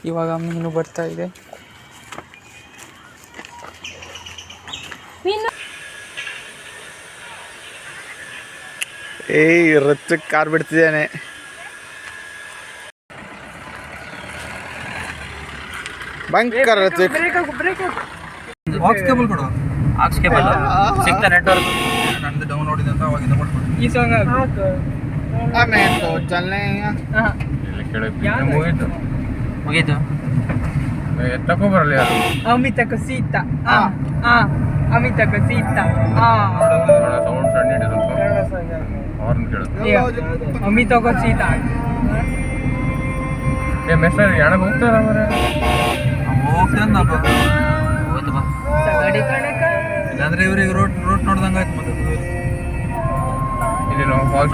ಇವಾಗ ಮೀನು ಬರ್ತಾ ಇದೆ. ರಚ್ಚಕ್ಕೆ ಕಾರ್ ಬಿಡ್ತಿದ್ದೇನೆ. ಭಯಂಕರ ರಚ್ಚಕ್. ಆಕ್ಸ್ ಕೇಬಲ್ ಕೊಡು. ಆಕ್ಸ್ ಕೇಬಲ್ ಸಿಗ್ತಾ ನೆಟ್ವರ್ಕ್ ನಂದು ಡೌನ್ಲೋಡ್ ಇದೆ ಅಂತ ಅವಾಗಿಂದ ಮಾಡ್ಕೊಂಡು ಈ ಸಾಂಗ್ ಆಮೇಲೆ ತೋ ಚಲ್ನೆ ಮುಗೀತು ಮುಗೀತು. ತಕೋ ಬರಲ್ಲ ಯಾರು ಅಮಿತ ಕಸೀತ ಅಮಿತ ಕಸೀತ ಸೌಂಡ್ ಸಣ್ಣ ಇದೆ ಸ್ವಲ್ಪ ಹಾರ್ನ್ ಕೇಳುತ್ತೆ. ಅಮಿತ ಕಸೀತ ಏ ಮೆಸೇಜ್ ಯಾಣ ಹೋಗ್ತಾರ ಮರೆ ಹೋಗ್ತೇನಪ್ಪ ಹೋಯ್ತು ಬಾ ಸಗಡಿ ಕಣಕ. ಇಲ್ಲಾಂದ್ರೆ ಇವ್ರಿಗೆ ರೋಡ್ ನೋಡ್ದಂಗೆ ಆಯ್ತು. ಮತ್ತೆ ಇಲ್ಲಿ ನಾವು ಫಾಲ್ಸ್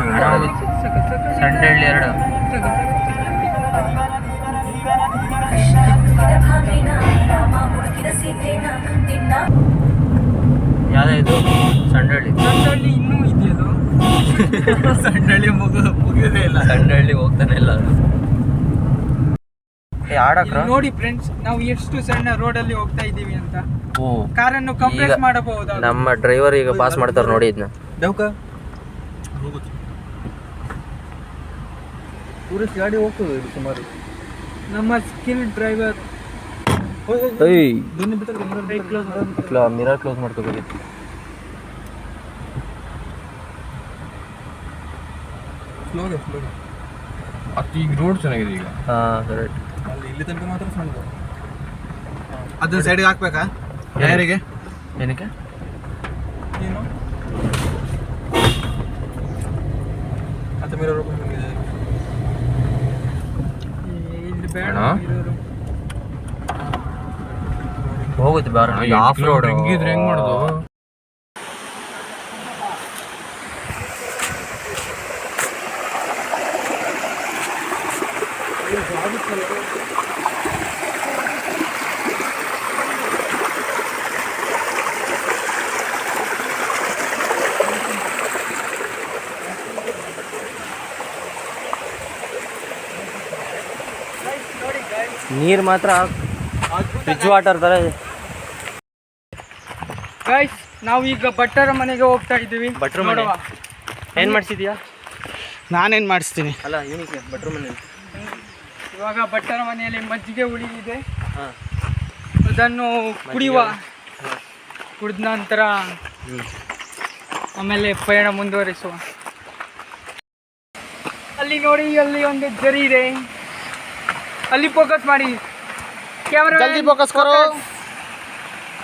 ಸಂಡಳ್ಳಿ 2 ಯಾವ್ದು ಇದು ಸಂಡಳ್ಳಿ ಇನ್ನೂ ಇದೆಯದು. ಸಂಡಳ್ಳಿ ಮುಗಿಯೋದೇ ಇಲ್ಲ. ಸಂಡಳ್ಳಿ ಹೋಗ್ತಾನೆ ಇಲ್ಲ ನೋಡಿ ಫ್ರೆಂಡ್ಸ್, ನಾವು ಎಷ್ಟು ಸಣ್ಣ ರೋಡ್ ಅಲ್ಲಿ ಹೋಗ್ತಾ ಇದೀವಿ ಅಂತ. ಓ ಕಾರನ್ನು ಕಂಪ್ರೆಸ್ ಮಾಡಬಹುದು. ನಮ್ಮ ಡ್ರೈವರ್ ಈಗ ಪಾಸ್ ಮಾಡ್ತಾರೆ ನೋಡಿ ಇದನ್ನ. ಡೌಕ ಹೋಗುತ್ತೆ ಟೂರಿಸ್ಟ್ ಗಾಡಿ ಹೋಗ್ತದೆ ಇದು ಸುಮಾರು. ನಮ್ಮ ಸ್ಕಿಲ್ ಡ್ರೈವರ್ ಮಿರರ್ ಕ್ಲೋಸ್ ಮಾಡ್ಕೋಬೇಕಿತ್ತು. ಸ್ಲೋಗೆ ಅದು ಈಗ ರೋಡ್ ಚೆನ್ನಾಗಿದೆ ಈಗ. ಕರೆಕ್ಟ್. ಅಲ್ಲಿ ಇಲ್ಲಿ ತನಕ ಮಾತ್ರ ಸಣ್ಣ. ಅದನ್ನ ಸೈಡ್ಗೆ ಹಾಕ್ಬೇಕಾ ಯಾರಿಗೆ? ಏನಕ್ಕೆ? ಏನು ಅದು ಮಿರರ್ ಓಪನ್ ಆಗಿದೆ. ಇಲ್ಲಿ ಬೇಡ ಇರೋರು. ಹೋಗುತ್ತೆ ಬಾರ ಆಫ್ ರೋಡ್ ಹಿಂಗಿದ್ರೆ ಹೆಂಗ್ ಮಾಡೋದು? ನೀರು ಮಾತ್ರ ಫ್ರಿಜ್ ವಾಟರ್ ತರ ಇದೆ. ಗೈಸ್, ನಾವು ಈಗ ಭಟ್ಟರ ಮನೆಗೆ ಹೋಗ್ತಾ ಇದ್ದೀವಿ. ಭಟ್ರ ಮನೆ ಏನು ಮಾಡಿಸಿದ್ಯಾ? ನಾನೇನು ಮಾಡಿಸ್ತೀನಿ? ಅಲ್ಲ ಇವನಿಗೆ ಭಟ್ರ ಮನೆ. ಇವಾಗ ಭಟ್ಟರ ಮನೆಯಲ್ಲಿ ಮಜ್ಜಿಗೆ ಹುಳಿ ಇದೆ. ಹಾಂ, ಅದನ್ನು ಕುಡಿದ ನಂತರ ಆಮೇಲೆ ಪಯಣ ಮುಂದುವರಿಸುವ. ಅಲ್ಲಿ ನೋಡಿ, ಅಲ್ಲಿ ಒಂದು ಜರಿ ಇದೆ. ಅಲ್ಲಿ ಫೋಕಸ್ ಮಾಡಿ कैमरा, जल्दी फोकस करो.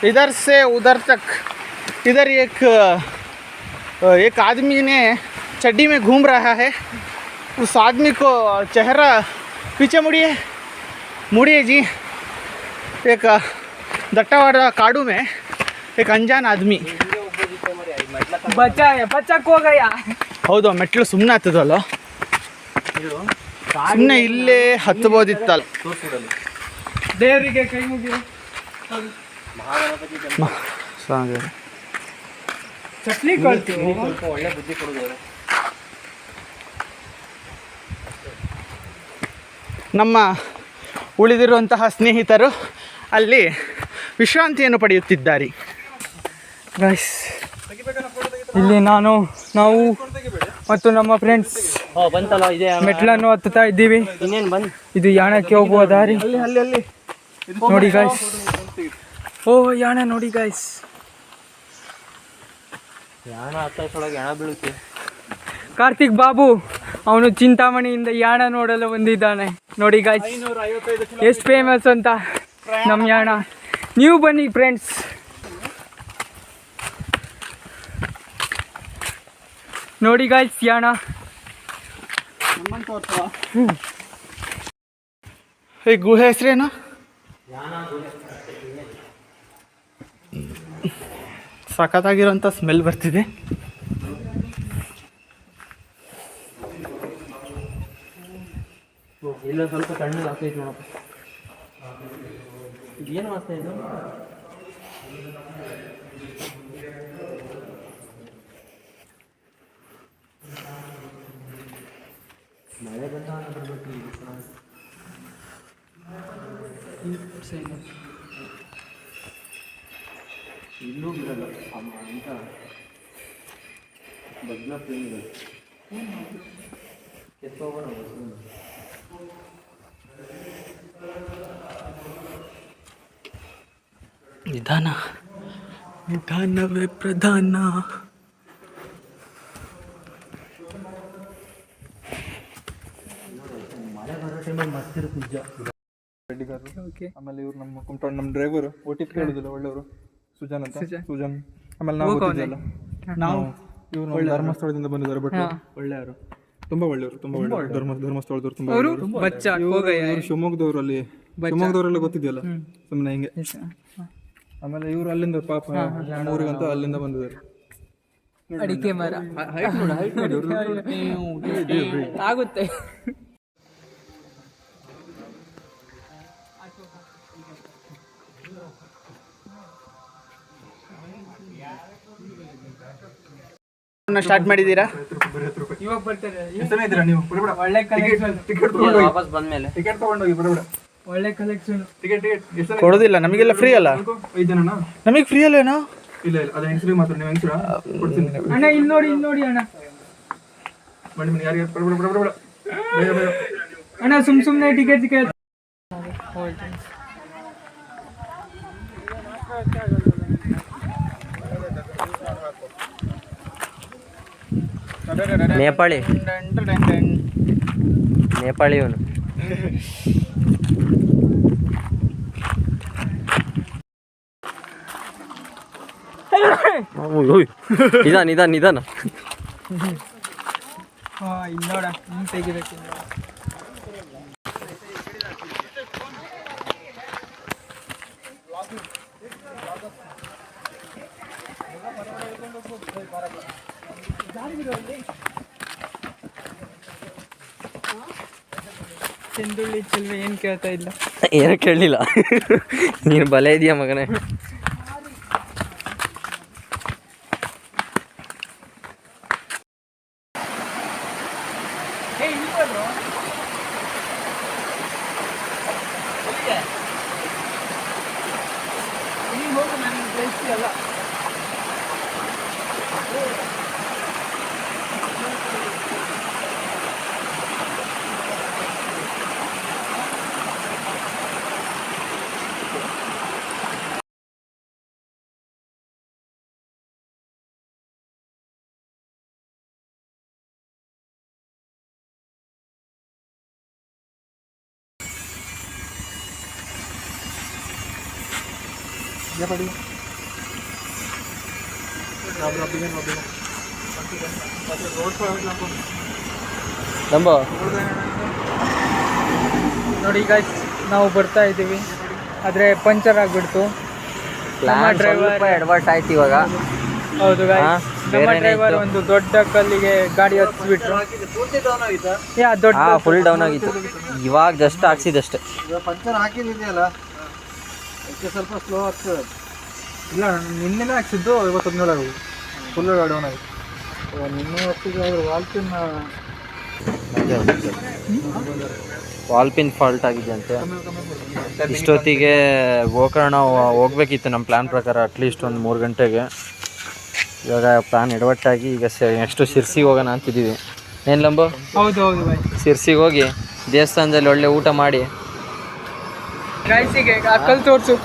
इधर से उधर तक. इधर एक आदमी ने चड्डी में घूम रहा है. उस आदमी को चेहरा पीछे मुड़िए जी. एक दट्टावाड़ा काड़ू में एक अनजान आदमी बचा है. बच्चा को गया. ಹೌದು, ಮೆಟ್ಲು ಸುಮ್ಮನೆ ಹತ್ತದಲ್ಲ, ಸುಮ್ಮನೆ ಇಲ್ಲೇ ಹತ್ತಬೋದಿತ್ತಲ್ಲ. ದೇವರಿಗೆ ಕೈ ಮುಗಿಯೋ. ಚಟ್ನಿ ಕಳ್ತೀವಿ. ಒಳ್ಳೆ ಬುದ್ಧಿ ಕೊಡೋದು. ನಮ್ಮ ಉಳಿದಿರುವಂತಹ ಸ್ನೇಹಿತರು ಅಲ್ಲಿ ವಿಶ್ರಾಂತಿಯನ್ನು ಪಡೆಯುತ್ತಿದ್ದಾರೆ. ಇಲ್ಲಿ ನಾವು ಮತ್ತು ನಮ್ಮ ಫ್ರೆಂಡ್ಸ್ ಬಂತಲ್ಲ ಇದೆ ಮೆಟ್ಲನ್ನು ಹತ್ತುತ್ತಾ ಇದ್ದೀವಿ. ಇನ್ನೇನು ಬಂದು ಇದು ಯಾಣಕ್ಕೆ ಹೋಗುವ ದಾರಿ. ನೋಡಿ ಗಾಯ್ಸ್, ಓ ಯಾಣ ನೋಡಿ ಗಾಯ್ಸ್. ಯಾಣ ಹತ್ತೊಳಗೆ ಯಾಣ ಬೀಳುತ್ತೆ. ಕಾರ್ತಿಕ್ ಬಾಬು ಅವನು ಚಿಂತಾಮಣಿಯಿಂದ ಯಾಣ ನೋಡಲು ಬಂದಿದ್ದಾನೆ. ನೋಡಿ ಗಾಯ್ಸ್, ಎಷ್ಟು ಫೇಮಸ್ ಅಂತ ನಮ್ಮ ಯಾಣ. ನೀವು ಬನ್ನಿ ಫ್ರೆಂಡ್ಸ್. ನೋಡಿ ಗಾಯ್ಸ್ ಯಾಣ. ಈ ಗುಹೆ ಹೆಸರೇನು? ಸಖತ್ತಾಗಿರೋಂಥ ಸ್ಮೆಲ್ ಬರ್ತಿದೆ. ಇಲ್ಲ ಸ್ವಲ್ಪ ತಣ್ಣಗೆ ಹಾಕೈತೆ ನೋಡಪ್ಪ. ಏನು ಮಾಡ್ತಾ ಇದ್ದು? ಮಳೆ ಬಂದಾಗ ಬರಬೇಕು. ಇಲ್ಲೂ ಬಿಡಲ್ಲ ಅಂತ ಬಗ್ಲ ಪ್ರೇಮಿಗಳು ಕೆತ್ತೋಗೋಣ. ನಿಧಾನವೇ ಪ್ರಧಾನ. ಮಳೆ ಬರೋ ಟೈಮಲ್ಲಿ ಮಸ್ತಿರುತ್ತೆ ನಿಜ. ಓಕೆ. ಆಮೇಲೆ ಇವ್ರು ನಮ್ಮ ಡ್ರೈವರು OTP ಹೇಳುದಿಲ್ಲ ಒಳ್ಳೆಯವರು, ಸುಜಾನ್ ಅಂತ. ಸುಜಾನ್. ಆಮೇಲೆ ನಾವು ಗೊತ್ತಿದ್ದಲ್ಲ, ನಾವು ಇವ್ರು ಧರ್ಮಸ್ಥಳದಿಂದ ಬಂದಿದ್ದಾರೆ. ಬಟ್ ಒಳ್ಳೆಯವರು, ತುಂಬಾ ಒಳ್ಳೆಯವರು, ತುಂಬಾ ಒಳ್ಳೆಯವರು. ಧರ್ಮಸ್ಥಳದವ್ರು ತುಂಬಾ ಒಳ್ಳೆಯವರು. ಶಿವಮೊಗ್ಗದವರು, ಅಲ್ಲಿ ಶಿವಮೊಗ್ಗದವರೆಲ್ಲ ಗೊತ್ತಿದೆಯಲ್ಲ, ಸುಮ್ಮನೆ ಹಿಂಗೆ. ಆಮೇಲೆ ಇವರು ಅಲ್ಲಿಂದ ಪಾಪ ಊರಿಗಂತ ಅಲ್ಲಿಂದ ಬಂದಿದ್ದಾರೆ. ಅಡಿಕೆ ಮರ ಆಗುತ್ತೆ. ಸ್ಟಾರ್ಟ್ ಮಾಡಿದ್ದೀರಾ? ಇವಾಗ ಬರ್ತಾರೆ. ನೀವು ಒಳ್ಳೆ ಕಲೆಕ್ಷನ್. ವಾಪಸ್ ಬಂದ್ಮೇಲೆ ಟಿಕೆಟ್ ತಗೊಂಡೋಗಿ ಬಿಡ. ಒಳ್ಳೆ ಕಲೆಕ್ಷನ್. ಟಿಕೆಟ್ ಕೊಡೋದಿಲ್ಲ ನಮಗೆಲ್ಲ, ಫ್ರೀ ಅಲ್ಲ. 5 ಜನನಾ? ನಮಗೆ ಫ್ರೀ ಅಲ್ಲೇನೋ? ಇಲ್ಲ ಅದು ಹೆಂಗಸ್ರಿಗೆ ಮಾತ್ರ. ನೀವು ಹೆಂಗಸ್ರ ಕೊಡ್ತೀನಿ ಅಣ್ಣ. ಇಲ್ಲಿ ನೋಡಿ ಅಣ್ಣ. ಬನ್ನಿ ಯಾರಿಗೆ ಬಿಡ ಅಣ್ಣ. ಸುಮ್ಮನೆ ಟಿಕೆಟ್ ಕೇಳ. ನೇಪಾಳಿ ಇವನು. ನಿಧಾನ. ಇಲ್ಲಿ ನೋಡ, ಹಿಂಗೆ ತೆಗಿಬೇಕು. ಚೆಂದುಳ್ಳಿ ಚೆಲ್ವೆ ಏನು ಕೇಳ್ತಾ ಇಲ್ಲ. ಏನು ಕೇಳಲಿಲ್ಲ. ನೀನು ಬಲೆ ಇದೆಯಾ ಮಗನೇ? Ya padi. ನೋಡಿ ಗೈಸ್, ನಾವು ಬರ್ತಾ ಇದ್ದೀವಿ, ಆದರೆ ಪಂಚರ್ ಆಗಿಬಿಡ್ತು. ನಮ್ಮ ಡ್ರೈವರ್ ಎಡವಟ್ ಆಯ್ತು ಇವಾಗ. ಹೌದು ಗೈಸ್, ನಮ್ಮ ಡ್ರೈವರ್ ಒಂದು ದೊಡ್ಡ ಕಲ್ಲಿಗೆ ಗಾಡಿ ಹತ್ತಿಸ್ಬಿಟ್ರು. ದೊಡ್ಡ ಫುಲ್ ಡೌನ್ ಆಗಿತ್ತು. ಇವಾಗ ಜಸ್ಟ್ ಹಾಕ್ಸಿದಷ್ಟೇ. ಪಂಚರ್ ಹಾಕಿದೆಯಲ್ಲ, ಸ್ವಲ್ಪ ಸ್ಲೋ ಆಗ್ತದೆ. ಇಲ್ಲ, ನಿನ್ನೆ ಹಾಕ್ಸಿದ್ದು, ಇವತ್ತು 17 ಆಗೋದು. ಫುಲ್ ಡೌನ್ ಆಗಿದೆ. ನಿನ್ನೆ ಹೊತ್ತಿಗೆ ವಾಲ್ಪಿನ್ ಫಾಲ್ಟ್ ಆಗಿದೆ ಅಂತೆ. ಇಷ್ಟೊತ್ತಿಗೆ ಗೋಕರ್ಣ ಹೋಗ್ಬೇಕಿತ್ತು ನಮ್ಮ ಪ್ಲ್ಯಾನ್ ಪ್ರಕಾರ, ಅಟ್ಲೀಸ್ಟ್ ಒಂದು 3 ಗಂಟೆಗೆ. ಇವಾಗ ಪ್ಲ್ಯಾನ್ ಎಡವಟ್ಟಾಗಿ ಈಗ ನೆಕ್ಸ್ಟು ಶಿರ್ಸಿಗೆ ಹೋಗೋಣ ಅಂತಿದ್ದೀವಿ. ಏನು ಲಂಬು? ಹೌದು ಶಿರ್ಸಿಗೆ ಹೋಗಿ ದೇವಸ್ಥಾನದಲ್ಲಿ ಒಳ್ಳೆ ಊಟ ಮಾಡಿ. ಗಾಯ್ಸಿಗೆ ಆ ಕಲ್ಲು ತೋರಿಸು.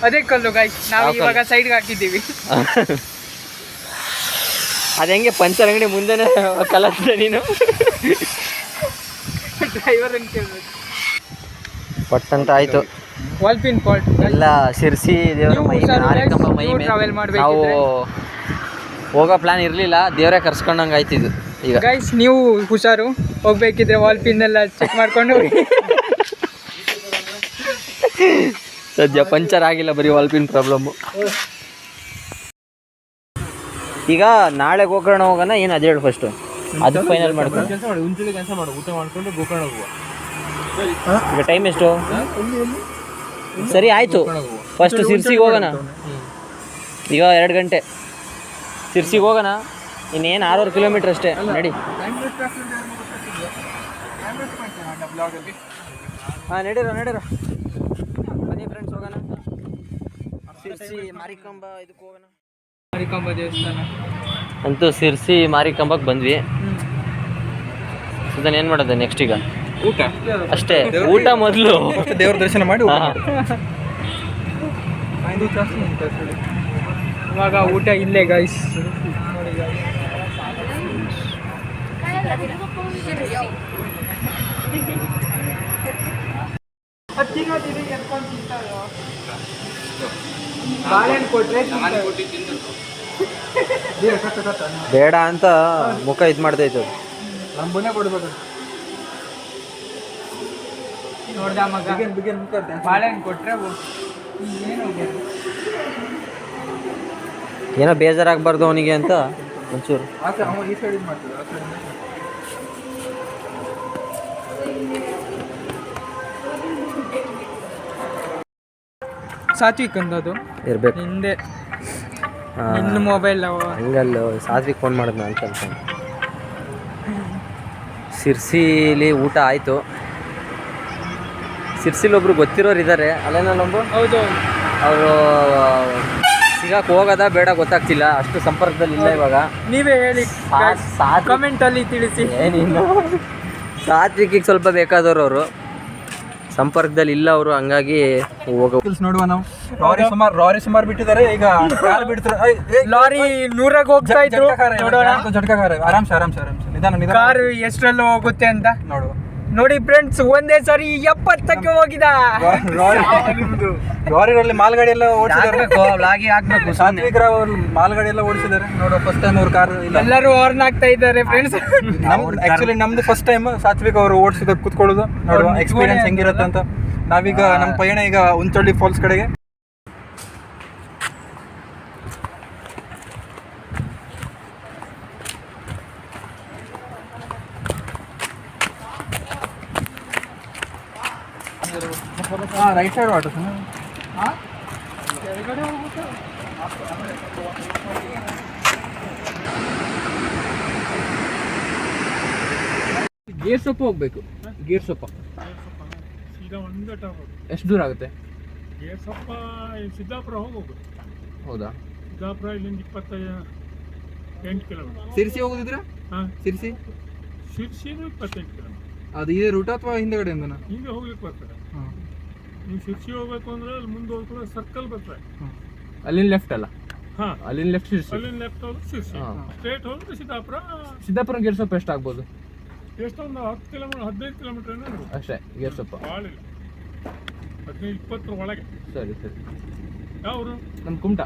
ಅದೇ ಕಲ್ಲು ಗಾಯ್ಸ್, ನಾವು ಇವಾಗ ಸೈಡ್ಗೆ ಹಾಕಿದ್ದೀವಿ. ಅದು ಹೆಂಗೆ ಪಂಚರ್ ಅಂಗಡಿ ಮುಂದೆನೇ ಕಲಸ್ದೆ ನೀನು? ಡ್ರೈವರ್ ಅಂತ ಕೇಳ್ಬೇಕು. ಪಟ್ಟಂತ ಆಯಿತು. ವಾಲ್ಪಿನ್ ಫಾಲ್ಟ್ ಎಲ್ಲ ಶಿರ್ಸಿ ದೇವರ ಮಹಿಮೆ, ಆರಿಕಂಬ ಮಹಿಮೆ. ನಾವು ಹೋಗೋ ಪ್ಲ್ಯಾನ್ ಇರಲಿಲ್ಲ, ದೇವರೇ ಕರ್ಸ್ಕೊಂಡಂಗೆ ಆಯ್ತಿದ್ದು. ಈಗ ಗೈಸ್ ನೀವು ಹುಷಾರು, ಹೋಗ್ಬೇಕಿದ್ರೆ ವಾಲ್ಪಿನ್ ಎಲ್ಲ ಚೆಕ್ ಮಾಡ್ಕೊಂಡು ಹೋಗಿ. ಸದ್ಯ ಪಂಚರ್ ಆಗಿಲ್ಲ, ಬರೀ ವಾಲ್ಪಿನ್ ಪ್ರಾಬ್ಲಮ್ಮು. ಈಗ ನಾಳೆ ಗೋಕರ್ಣ ಹೋಗೋಣ, ಏನು ಅದು ಹೇಳು ಫಸ್ಟು. ಅದು ಫೈನಲ್ ಮಾಡ್ಕೊಂಡು ಕೆಲಸ ಮಾಡಿ, ಉಂಚಳಿ ಕೆಲಸ ಮಾಡು, ಊಟ ಮಾಡ್ಕೊಂಡು ಗೋಕರ್ಣ ಹೋಗುವ. ಈಗ ಟೈಮ್ ಎಷ್ಟು? ಸರಿ ಆಯಿತು, ಫಸ್ಟ್ ಸಿರ್ಸಿಗೆ ಹೋಗೋಣ. ಈಗ 2 ಗಂಟೆ ಸಿರ್ಸಿಗೆ ಹೋಗೋಣ. ಇನ್ನೇನು 6 ಕಿಲೋಮೀಟ್ರ್ ಅಷ್ಟೇ, ನಡಿ. ಹಾಂ ನಡೀರೋ ಬನ್ನಿ ಫ್ರೆಂಡ್ಸ್, ಹೋಗೋಣ. ಸಿರ್ಸಿ ಮಾರಿಕಾಂಬ ಇದಕ್ಕೆ ಹೋಗೋಣ. ಮಾರಿಕಾಂಬ ದೇವಸ್ಥಾನ ಅಂತೂ ಸಿರ್ಸಿ ಮಾರಿಕಾಂಬಕ್ಕೆ ಬಂದ್ವಿ. ಸುಧನ್ ಏನು ಮಾಡೋದು ನೆಕ್ಸ್ಟ್? ಈಗ ಊಟ ಅಷ್ಟೇ, ಊಟ ಮೊದಲು ದೇವ್ರ ದರ್ಶನ ಮಾಡಿ ಇವಾಗ ಊಟ ಇಲ್ಲೇ ಗೈಸ್. ಬೇಡ ಅಂತ ಮುಖ ಇದು ಮಾಡ್ತೈತೆ. ನಮ್ಮ ಬನ್ನೇ ಕೊಡ್ಬೇಕು ನೋಡ್ದ ಮಗ, ಬಾಳೆಹಣ್ಣು ಕೊಟ್ರೆ ಏನೋ ಬೇಜಾರಾಗಬಾರ್ದು ಅವನಿಗೆ ಅಂತ ಒಂಚೂರು. ಈ ಸೈಡ್ ಇದು ಮಾಡ್ತಾರೆ, ಆ ಸೈಡ್ ಸಾತ್ವಿಕ್ ಅಂದದು ಇರ್ಬೇಕು. ಹಿಂದೆ ನಿನ್ನ ಮೊಬೈಲ್ ಹಂಗಲ್ಲ, ಸಾತ್ವಿಕ್ ಫೋನ್ ಮಾಡಿದ್ನ ಅಂತ ಅನ್ಕೊಂಡು. ಸಿರ್ಸಿಲಿ ಊಟ ಆಯಿತು. ಸಿರ್ಸಿಲಿ ಒಬ್ರು ಗೊತ್ತಿರೋರು ಇದ್ದಾರೆ, ಅಲ್ಲೇನೊಬ್ಬ. ಹೌದು, ಅವರು ಸಿಗಕ್ಕೆ ಹೋಗೋದ ಬೇಡ ಗೊತ್ತಾಗ್ತಿಲ್ಲ, ಅಷ್ಟು ಸಂಪರ್ಕದಲ್ಲಿ ಇಲ್ಲ ಇವಾಗ. ನೀವೇ ಹೇಳಿ ಕಮೆಂಟಲ್ಲಿ ತಿಳಿಸಿ. ಏನಿಲ್ಲ, ಸಾತ್ವಿಕಿಗೆ ಸ್ವಲ್ಪ ಬೇಕಾದವರು ಅವರು, ಸಂಪರ್ಕದಲ್ಲಿ ಇಲ್ಲ ಅವರು, ಹಂಗಾಗಿ ಹೋಗೋ. ನೋಡುವ ನಾವು. ಲಾರಿ ಸುಮಾರು ಬಿಟ್ಟಿದ್ದಾರೆ. ಈಗ ಕಾರ್ ಬಿಡ್ತಾರೆ. ಲಾರಿ 100ಕ್ಕೆ ಹೋಗ್ತಾ ಇದ್ರು. ಜಟ್ಕಾಕಾರ ಆರಾಮ್ಸೆ ನಿಧಾನ. ಕಾರು ಎಷ್ಟರಲ್ಲೂ ಹೋಗುತ್ತೆ ಅಂತ ನೋಡುವ. ನೋಡಿ ಫ್ರೆಂಡ್ಸ್, ಒಂದೇ ಸಾರಿ 70ಕ್ಕೆ ಹೋಗಿದ. ಲಾರಿಗಳಲ್ಲಿ ಮಾಲ್ಗಾಡಿ ಎಲ್ಲ ಓಡಿಸಿದ್ದಾರೆ. ಹಾಕ್ಬೇಕು. ಸಾತ್ವಿಕ್ ರಾವ್ ಮಾಲ್ಗಾಡಿ ಎಲ್ಲ ಓಡಿಸಿದ್ದಾರೆ. ನೋಡುವ, ಫಸ್ಟ್ ಟೈಮ್ ಅವ್ರ ಕಾರ್ ಇಲ್ಲ. ಎಲ್ಲರೂ ಹಾರ್ನ್ ಆಗ್ತಾ ಇದ್ದಾರೆ ಫ್ರೆಂಡ್ಸ್. ಆಕ್ಚುಲಿ ನಮ್ದು ಫಸ್ಟ್ ಟೈಮ್ ಸಾತ್ವಿಕ್ ಅವರು ಓಡಿಸಿದ ಕುತ್ಕೊಳ್ಳೋದು. ನೋಡುವ ಎಕ್ಸ್ಪೀರಿಯನ್ಸ್ ಹೆಂಗಿರುತ್ತೆ ಅಂತ. ನಾವೀಗ ನಮ್ಮ ಪಯಣ ಈಗ ಉಂಚಳ್ಳಿ ಫಾಲ್ಸ್ ಕಡೆಗೆ. ರೈಟ್ ಸೈಡ್ ವಾಟರ್ ಗೇರ್ ಸೊಪ್ಪ ಹೋಗ್ಬೇಕು. ಗೇರ್ ಸೊಪ್ಪ ಎಷ್ಟು ದೂರ ಆಗುತ್ತೆ? ಗೇರ್ ಸೊಪ್ಪ ಸಿದ್ದಾಪುರ ಹೋಗ್ಬೇಕು. ಹೌದಾ? ಸಿದ್ದಾಪುರ ಇಲ್ಲಿಂದ 28 ಕಿಲೋಮೀಟರ್. ಸಿರ್ಸಿ ಹೋಗುದಿದ್ರ? ಹಾಂ, ಸಿರ್ಸಿ ಶಿರ್ಸಿನೂ 28 ಕಿಲೋಮೀಟರ್. ಅದು ಇದೇ ರೂಟ್ ಅಥವಾ ಹಿಂದೆಗಡೆಯಿಂದ? ಹಿಂಗೆ ಹೋಗ್ಲಿಕ್ಕೆ ಬರ್ತದೆ. ನೀವು ಶಿರ್ಸಿ ಹೋಗ್ಬೇಕು ಅಂದ್ರೆ ಅಲ್ಲಿ ಮುಂದೆ ಹೋಗ್ಕೊಂಡು ಸರ್ಕಲ್ ಬರ್ತದೆ. ಅಲ್ಲಿಂದ ಲೆಫ್ಟ್ ಅಲ್ಲ? ಹಾಂ, ಅಲ್ಲಿಂದ ಲೆಫ್ಟ್ ಶಿರ್ಸಿ. ಅಲ್ಲಿಂದ ಲೆಫ್ಟ್ ಹೋದ್ರೆ ಶಿರ್ಸಿ, ಸ್ಟ್ರೇಟ್ ಹೋದ್ರೆ ಸಿದ್ದಾಪುರ. ಸಿದ್ದಾಪುರ ಗೇರ್ ಸೊಪ್ಪ ಎಷ್ಟು ಆಗ್ಬೋದು? ಎಷ್ಟೊಂದು 10 ಕಿಲೋಮೀಟರ್ 15 ಕಿಲೋಮೀಟರ್ ಏನೋ ಅಷ್ಟೇ ಗೇರ್ ಸೊಪ್ಪ. ಭಾಳ ಇಲ್ಲ, 15-20 ಒಳಗೆ. ಸರಿ. ಯಾವರು? ನಮ್ಮ ಕುಮಟ.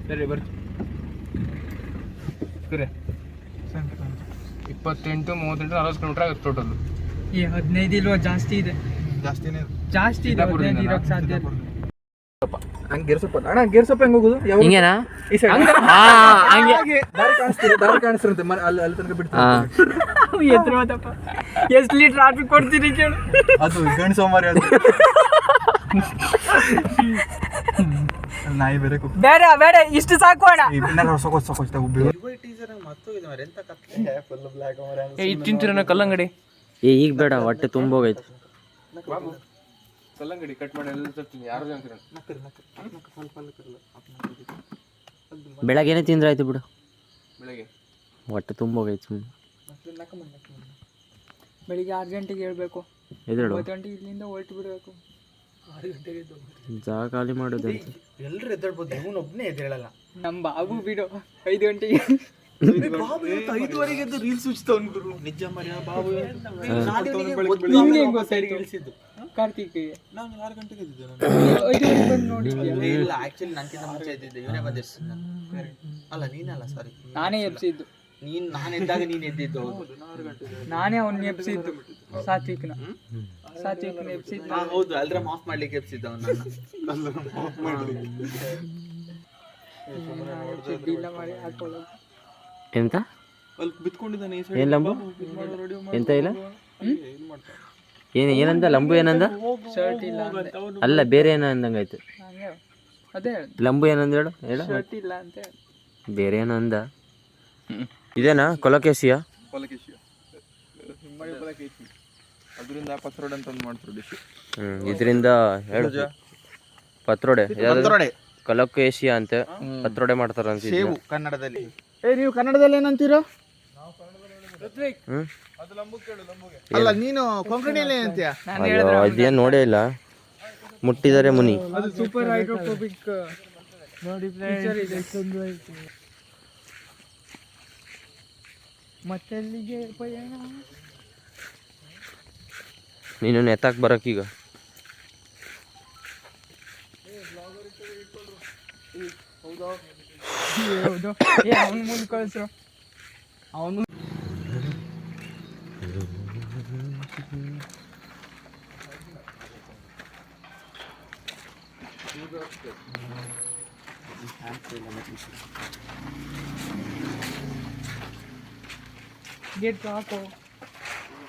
ಸರಿ ಬರ್ತೀವಿ. 28, 38, 40 ಕಿಲೋಮೀಟರ್ ಆಗುತ್ತೆ ಟೋಟಲ್. ಈ 15 ಇಲ್ವಾ? ಜಾಸ್ತಿ ಇದೆ. ಜಾಸ್ತಿ ಇದೆ. 15 ಇರೋಕ್ಕೆ ಸಾಧ್ಯ ಇಲ್ಲ. ಹಂಗೆ ಗೇರ್ ಸೊಪ್ಪ ಅಣ್ಣ. ಗೇರ್ ಸೊಪ್ಪ ಹೆಂಗೆ ಹೋಗುದು? ಹಿಂಗೇನಾ? ಈ ಸೈಡ್ ದಾರಿ ಕಾಣಿಸ್ತಿರುತ್ತೆ. ಅಲ್ಲಿ ತನಕ ಬಿಡ್ತಾರೆ. ಎಷ್ಟು ಲೀಟರ್ ಟ್ರಾಫಿಕ್ ಕೊಡ್ತೀರಿ ಕೇಳು. ಅದು ಗಂಡು ಸೋಮಾರಿ ಅದು. ನಾಯಿ ಬೇರೆ ಬೇಡ ಇಷ್ಟು ಸಾಕು ಅಣ್ಣ. ತಿಂತಿರೋಣ ಕಲ್ಲಂಗಡಿ. ಈಗ ಬೇಡ, ಹೊಟ್ಟೆ ತುಂಬೋಗೈತೆ. ಕಲ್ಲಂಗಡಿ ಕಟ್ ಮಾಡಿ ಎಲ್ಲ ತರ್ತೀನಿ. ಯಾರು ಬೆಳಗ್ಗೆನೆ ತಿಂದ್ರಾಯ್ತು ಬಿಡು. ಬೆಳಗ್ಗೆ ಹೊಟ್ಟೆ ತುಂಬೋಗೈತೆ ಸುಮ್ಮನೆ. ಬೆಳಿಗ್ಗೆ 6 ಗಂಟೆಗೆ ಹೇಳ್ಬೇಕು. 9 ಗಂಟೆಗೆ ಇಲ್ಲಿಂದ ಹೊರಟು ಬಿಡಬೇಕು. 6 ಗಂಟೆಗೆ ಜಾಗ ಖಾಲಿ ಮಾಡೋದಂತ. ಎಲ್ಲರೂ ಎದ್ದೇಳ್ಬೋದು, ಇವನೊಬ್ಬನೇ ಎದ್ದೇಳಲ್ಲ. ನಮ್ಮ ಬಾಬು ಬಿಡು 5 ಗಂಟೆಗೆ. 5:15 ರೀಲ್ಸ್ ಉಚ್ತವನ್ ಗುರು. ನಿಜ ಮರ್ಯಾ ಬಾಬು. ಇಳಿಸಿದ್ದು ಕಾರ್ತಿಕ್ಗೆ. ನಾನು 6 ಗಂಟೆಗೆ ಎದ್ದಿದ್ದೆ. 5 ಗಂಟೆಗೆ ಬಂದು ನೋಡಿದ್ಯಾ? ಇಲ್ಲ, ಆಕ್ಚುಲಿ ನನಗಿಂತ ಮುಂಚೆ ಎದ್ದಿದ್ದೆ. ಇವನೇ ಬಂದಿರ್ಸಿದ್ದು ನಾನು. ಅಲ್ಲ, ನೀನಲ್ಲ, ಸಾರಿ, ನಾನೇ ಎಬ್ಸಿದ್ದು. ನಾನು ಎದ್ದಾಗ ನೀನು ಎದ್ದಿದ್ದು. ನಾನೇ ಅವ್ನ ಎಬ್ಸಿದ್ದು. ಸಾತ್ವಿಕ್ನ ಎಬ್ಸಿದ್ದು. ಹೌದು, ಅಲ್ರಾಮ್ ಆಫ್ ಮಾಡ್ಲಿಕ್ಕೆ ಎಬ್ಸಿದ್ದ ಅವನ್ನ. ಇಲ್ಲ ಮಾಡಿ ಹಾಕೊಳ್ಳೋದು. ಎಂತ ಅಲ್ಲಿ ಬಿತ್ಕೊಂಡಿದ್ದಾನೆ. ಏನ್ ಲಂಬು? ಎಂತ ಇಲ್ಲ? ಏನಂದ ಲಂಬು ಏನಂದ? ಶರ್ಟ್ ಇಲ್ಲ ಅಂದೆ. ಅಲ್ಲ ಬೇರೆ ಏನೋ ಅಂದಂಗಾಯ್ತು. ಅದೇ ಲಂಬು ಏನಂದ ಹೇಳು ಹೇಳು. ಶರ್ಟ್ ಇಲ್ಲ ಅಂತ ಹೇಳಿ. ಬೇರೆ ಏನೋ ಅಂದ. ಇದೇನಾ ಕೊಲಕೇಶಿಯ? ಕೊಲಕೇಶಿ ಹಿಮ್ಮಡಿ ಕೊಲಕೇಶಿ ಅದರಿಂದ ಪತ್ರೊಡೆ ಅಂತ ಒಂದು ಮಾಡ್ತಾರೆ ಡಿಶ್. ಇದರಿಂದ ಹೇಳು ಪತ್ರೊಡೆ ಕೊಲಕೇಶಿಯ ಅಂತ ಪತ್ರೊಡೆ ಮಾಡ್ತಾರ ಅಂತ. ಸೇವು ಕನ್ನಡದಲ್ಲಿ. ನೀವು ಕನ್ನಡದಲ್ಲಿ ಏನಂತೀರೋ? ಅಲ್ಲ ನೀನು ಕೊಂಕಣಿಯಲ್ಲಿ ಏನಂತೀಯ? ಅದೇನು ನೋಡೇ ಇಲ್ಲ. ಮುಟ್ಟಿದರೆ ಮುನಿ. ಅದು ಸೂಪರ್ ಹೈಡ್ರೋಫೋಬಿಕ್ ನೋಡಿ ಮತ್ತೆಲ್ಲಿಗೆ ಪಯಣ. ನೀನು ನೆತ್ತಾಕ್ ಬರಕ್ಕೀಗ. ಅವನು ಮುಂದೆ ಕಳಿಸ್ರು. ಅವನು ಗೇಟ್ ಹಾಕೋ.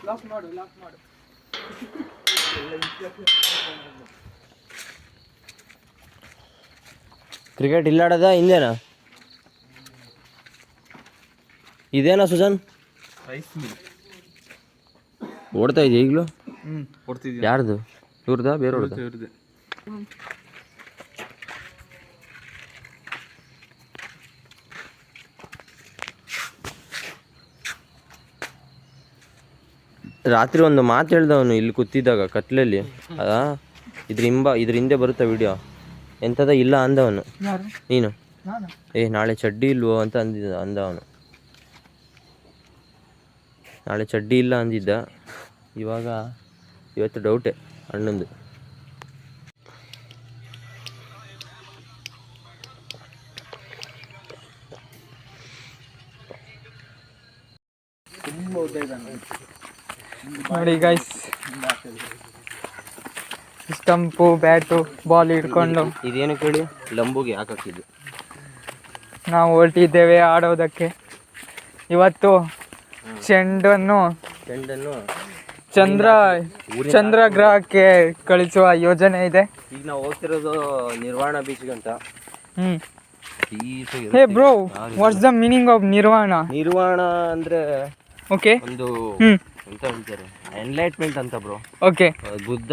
ಲಾಕ್ ಮಾಡು. ಕ್ರಿಕೆಟ್ ಇಲ್ಲಾಡದ ಹಿಂದೇನಾ? ಇದೇನಾ ಸುಜಾನ್? ಓಡ್ತಾ ಇದೆಯಾ ಈಗಲೂ? ಯಾರ್ದು? ಇವ್ರದ ಬೇರೆಯವ್ರದ್ದು? ರಾತ್ರಿ ಒಂದು ಮಾತು ಹೇಳ್ದವನು ಇಲ್ಲಿ ಕೂತಿದ್ದಾಗ ಕತ್ಲಲ್ಲಿ. ಇದ್ರ ಹಿಂದೆ ಬರುತ್ತಾ ವಿಡಿಯೋ. ಎಂಥದ ಇಲ್ಲ ಅಂದವನು. ನೀನು ನಾಳೆ ಚಡ್ಡಿ ಇಲ್ವೋ ಅಂತ ಅಂದವನು. ನಾಳೆ ಚಡ್ಡಿ ಇಲ್ಲ ಅಂದಿದ್ದ. ಇವತ್ತು ಡೌಟೇ ಅಣ್ಣಂದು. ನೋಡಿ ಗೈಸ್, ಸ್ಟಂಪು ಬ್ಯಾಟು ಬಾಲ್ ಹಿಡ್ಕೊಂಡು ಇದೇನು ಕೇಳಿ ಲಂಬುಗೆ ಹಾಕಿದ್ದು. ನಾವು ಹೊರಟಿದ್ದೇವೆ ಆಡೋದಕ್ಕೆ. ಇವತ್ತು ಚೆಂಡನ್ನು ಚಂದ್ರ ಗ್ರಹಕ್ಕೆ ಕಳಿಸುವ ಯೋಜನೆ ಇದೆ. ಈಗ ನಾವು ಹೋಗ್ತಿರೋದು ನಿರ್ವಾಣ ಬೀಚ್ಗೆ ಅಂತ. Hey bro, what's the meaning of Nirvana? Nirvana ಅಂದ್ರೆ ಓಕೆ ಒಂದು ಎಂತ ಹೇಳ್ತಾರೆ, ಎನ್ಲೈಟ್ಮೆಂಟ್ ಅಂತ ಬ್ರೋ. ಓಕೆ, ಬುದ್ಧ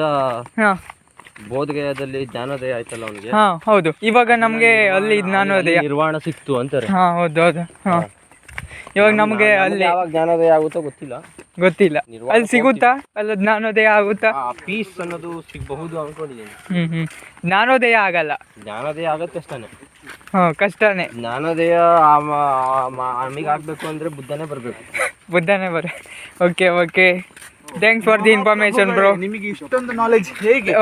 ಬೋಧಗಯಾದಲ್ಲಿ ಜ್ಞಾನೋದಯ ಆಯ್ತಲ್ಲ ಅವನಿಗೆ. ಹೌದು. ಇವಾಗ ನಮ್ಗೆ ಅಲ್ಲಿ ಜ್ಞಾನೋದಯ ನಿರ್ವಾಣ ಸಿಕ್ತು ಅಂತಾರೆ. ಹೌದು. ಇವಾಗ ನಮ್ಗೆ ಅಲ್ಲಿ ಯಾವಾಗ ಜ್ಞಾನೋದಯ ಆಗುತ್ತೋ ಗೊತ್ತಿಲ್ಲ. ಅಲ್ಲಿ ಸಿಗುತ್ತಾ? ಅಲ್ಲಿ ಜ್ಞಾನೋದಯ ಆಗುತ್ತಾ? ಪೀಸ್ ಅನ್ನೋದು ಸಿಗಬಹುದು ಅನ್ಕೊಂಡಿದ್ದೀನಿ. ಜ್ಞಾನೋದಯ ಆಗಲ್ಲ. ಜ್ಞಾನೋದಯ ಆಗತ್ತೆ ಅಷ್ಟೇ. ಕಷ್ಟನೇ. ಜ್ಞಾನೋದಯ ನಮಗೆ ಆಗ್ಬೇಕು ಅಂದ್ರೆ ಬುದ್ಧನೇ ಬರ್ಬೇಕು. Okay. Thanks for the information bro. ನಿಮಗೆ ಇಷ್ಟೊಂದು ನಾಲೆಜ್ ಹೇಗೆ?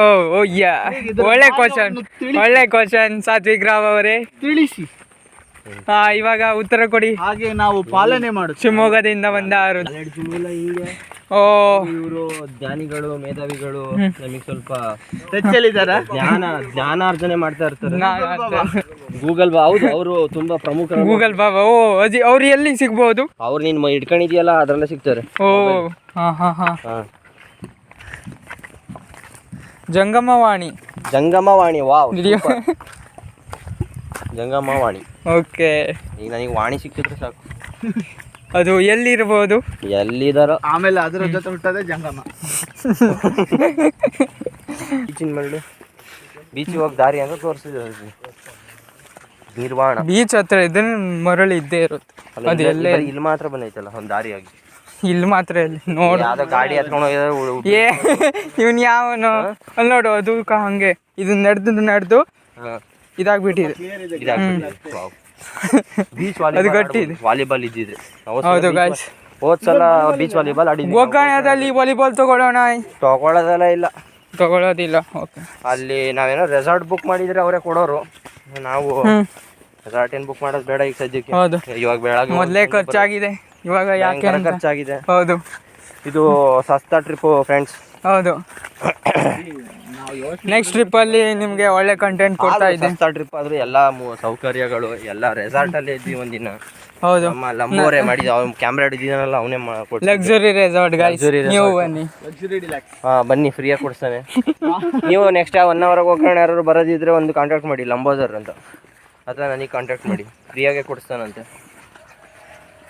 ಒಳ್ಳೆ ಕ್ವಶನ್ ಸಾತ್ವಿಕ್ ರಾವ್ ಅವರೇ. ತಿಳಿಸಿ. ಇವಾಗ ಉತ್ತರ ಕೊಡಿ. ಹಾಗೆ ನಾವು ಪಾಲನೆ ಮಾಡುತ್ತೇವೆ. ಶಿವಮೊಗ್ಗದಿಂದ ಬಂದಾರು. ಇವರು ಜ್ಞಾನಿಗಳು, ಮೇಧಾವಿಗಳು, ನಮಗೆ ಸ್ವಲ್ಪ ಜ್ಞಾನಾರ್ಜನೆ ಮಾಡ್ತಾ ಇರ್ತಾರೆ. ಗೂಗಲ್ ಹೌದು, ಅವರು ತುಂಬಾ ಪ್ರಮುಖ. ಗೂಗಲ್ ಬಾಬಾ. ಅವ್ರು ಎಲ್ಲಿ ಸಿಗ್ಬಹುದು? ಅವ್ರು ನೀನ್ ಇಟ್ಕೊಂಡಿದ್ಯಲ್ಲ ಅದ್ರಲ್ಲೇ ಸಿಗ್ತಾರೆ. ಜಂಗಮವಾಣಿ. ವಾವ್, ಜಂಗಮವಾಣಿ. ಓಕೆ, ಈಗ ನನಗೆ ವಾಣಿ ಸಿಕ್ಕಿದ್ರೆ ಸಾಕು. ಅದು ಎಲ್ಲಿರ್ಬೋದು? ಎಲ್ಲಿದಾರೋ. ಆಮೇಲೆ ಅದರ ಜೊತೆ ಹುಟ್ಟದೆ ಜಂಗಮ. ಬೀಚಿಗೆ ಹೋಗಿ ದಾರಿ ಅಂತ ತೋರಿಸಿದ್ರು. ನಿರ್ವಾಣ ಬೀಚ್ ಹತ್ರ ಇದ್ರೆ ಮರಳಿ ಇದ್ದೇ ಇರುತ್ತೆ. ಅದು ಎಲ್ಲೇ ಇಲ್ಲಿ ಮಾತ್ರ ಬಂದೈತಲ್ಲ ಒಂದು ದಾರಿಯಾಗಿ. ಇಲ್ಲಿ ಮಾತ್ರ ಎಲ್ಲಿ ನೋಡು. ಯಾವ್ದೋ ಗಾಡಿ ಹತ್ಕೊಂಡು ಇವನ್ ಯಾವನು ಅಲ್ಲಿ ನೋಡು. ಅದು ಹಂಗೆ ಇದು ನಡೆದು ಇದಾಗ್ಬಿಟ್ಟಿದೆ. ಅದು ಗಟ್ಟಿದೆ. ವಾಲಿಬಾಲ್ ಇದ್ದಿದೆ. ಹೌದು ಗಾಯ್ಸ್, ಹೋದ್ಸಲ ಬೀಚ್ ವಾಲಿಬಾಲ್ ಆಡಿದ್ವಿ. ಗೋಕರ್ಣದಲ್ಲಿ ವಾಲಿಬಾಲ್ ತಗೊಳ್ಳೋದಿಲ್ಲ. ಓಕೆ, ಅಲ್ಲಿ ನಾವೇನೋ ರೆಸಾರ್ಟ್ ಬುಕ್ ಮಾಡಿದ್ರೆ ಅವರೇ ಕೊಡೋರು. ನಾವು ರೆಸಾರ್ಟ್ ಏನ್ ಬುಕ್ ಮಾಡೋದು ಬೇಡ ಈಗ ಸದ್ಯಕ್ಕೆ. ಹೌದು, ಇವಾಗ ಬೆಳಗ್ಗೆ ಮೊದಲೇ ಖರ್ಚಾಗಿದೆ. ಇವಾಗ ಯಾಕೆ ಖರ್ಚಾಗಿದೆ. ಹೌದು, ಇದು ಸಸ್ತಾ ಟ್ರಿಪ್ ಫ್ರೆಂಡ್ಸ್. ಹೌದು, ನೆಕ್ಸ್ಟ್ ಟ್ರಿಪ್ ಅಲ್ಲಿ ನಿಮ್ಗೆ ಒಳ್ಳೆ ಕಂಟೆಂಟ್ ಕೊಡ್ತಾ ಇದೆ. ಸಸ್ತಾ ಟ್ರಿಪ್ ಆದ್ರೆ ಎಲ್ಲಾ ಸೌಕರ್ಯಗಳು ಎಲ್ಲ ರೆಸಾರ್ಟ್ ಅಲ್ಲೇ ಇದ್ವಿ ಒಂದಿನ. ಹೌದು ನಮ್ಮ ಲಂಬೋರೆ ಮಾಡಿದ ಅವ್ನು ಕ್ಯಾಮ್ರಾ ಹಿಡಿದಿದ್ದಾನಲ್ಲ ಅವನೇ ಲಕ್ಸುರಿ ರೆಸಾರ್ಟ್ ಗಾಯ್ಸ್, ನೀವು ಬನ್ನಿ. ಬನ್ನಿ, ಫ್ರೀಯಾಗಿ ಕೊಡಿಸ್ತಾನೆ. ನೀವು ನೆಕ್ಸ್ಟ್ 1 ಅವರ್ಗೆ ಹೋಗೋಣ, ಯಾರು ಬರೋದಿದ್ರೆ ಒಂದು ಕಾಂಟ್ಯಾಕ್ಟ್ ಮಾಡಿ, ಲಂಬೋದರ್ ಅಂತ, ಅಥವಾ ನನಗೆ ಕಾಂಟ್ಯಾಕ್ಟ್ ಮಾಡಿ, ಫ್ರೀಯಾಗೆ ಕೊಡಿಸ್ತಾನಂತೆ.